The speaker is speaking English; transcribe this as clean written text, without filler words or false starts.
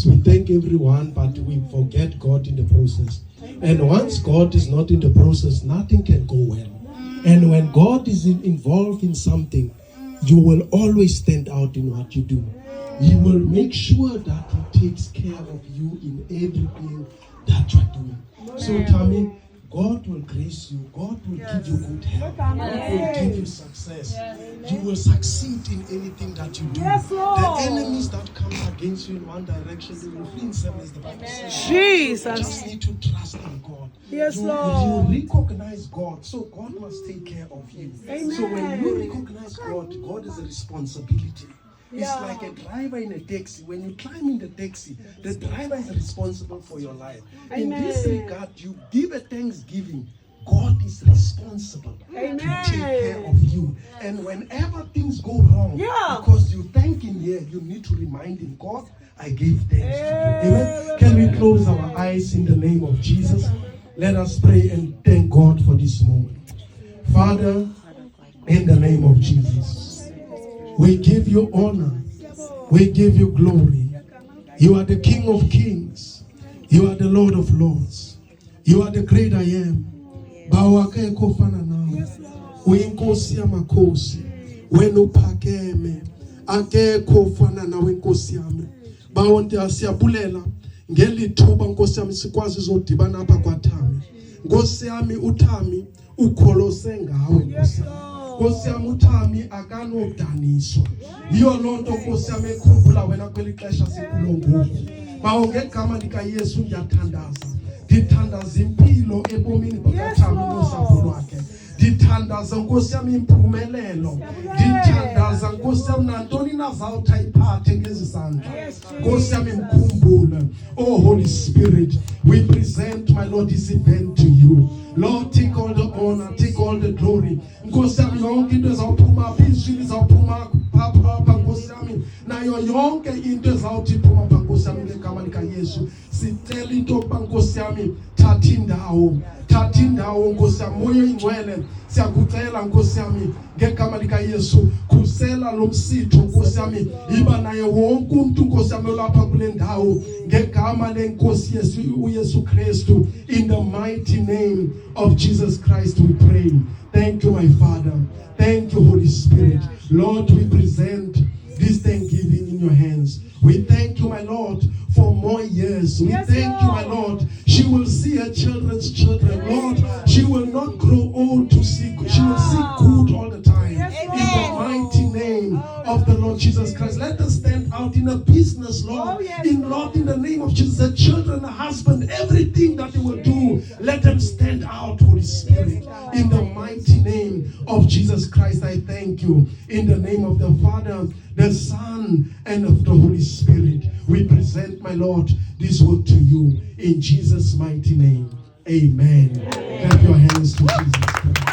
Sometimes we thank everyone, but we forget God in the process. And once God is not in the process, nothing can go well. And when God is involved in something, you will always stand out in what you do. He will make sure that He takes care of you in everything that you're doing. So Thami, God will grace you. God will give you good health. God will give you success. You will succeed in anything that you do. The enemies that come against you in one direction, they will flee in seven, as the Bible says. Jesus. You just need to trust in God. Yes, you Lord. recognize God, so God must take care of you. So when you recognize God, God is a responsibility. It's like a driver in a taxi. When you climb in the taxi, the driver is responsible for your life. In this regard, you give a thanksgiving. God is responsible to take care of you. And whenever things go wrong, because you thank Him here, you need to remind Him, God, I give thanks to you. Amen. Can we close our eyes in the name of Jesus? Let us pray and thank God for this moment. Father, in the name of Jesus, we give you honor. We give you glory. You are the King of Kings. You are the Lord of Lords. You are the great I am. Bawakeko fana nawe. Uinkosi ya makosi. Wenu pakeme. Akeko fana na wenkosi yame. Bawonte asiyabulela. Ngeli thuba nkosi yami sikwazi zodibana apha kwa Thami. Nkosi yami uThami ukholose ngawe nkosi yami. Nkosi yami uThami akanodaniswa. Yiyo lonto nkosi yami ekhumbula wena kweli xesha sikulo ngoku. Bawo ngegama lika Yesu ngiyathandaza. Ndithandaza impilo ebomini bakaThami nosapho lwakhe. Ndithandaza nkosi yami impumelelo. Ndithandaza nkosi yami nantoni nazawuthi ayiphathe ngezizandla. Nkosi yami mkhumbule. Oh Holy Spirit, we present, my Lord, this event to you. Lord, take all the honor, take all the glory. Nkosi yami yonke into ezawuphuma phezulu izawuphuma apha nkosi yami. Nayo yonke into ezawuthi iphuma apha nkosi yami ngegama lika Yesu. Sicela into yokuba nkosi yami thatha indawo. Thatha indawo nkosi yami, moya ingcwele siyakucela nkosi yami ngegama lika Yesu, khusela lo msitho nkosi yami, iba naye wonke umuntu nkosi yami olapha kule ndawo ngegama lenkosi Yesu uYesu Kristu. In the mighty name of Jesus Christ we pray. Thank you, my Father. Thank you, Holy Spirit. Lord, we present this thanksgiving in your hands. We thank you, my Lord, for more years. We thank you, my Lord. She will see her children's children. Lord, she will not grow old to see good. She will see good all the time. In the mighty name of the Lord Jesus Christ. Let us stand out in a business, Lord. In the name of Jesus, the children, the husband, everything that they will do, let them stand out, Holy Spirit. In the mighty name of Jesus Christ, I thank you. In the name of the Father, the Son, and of the Holy Spirit, we present, my Lord, this word to you. In Jesus' mighty name, amen. Clap your hands to Jesus Christ.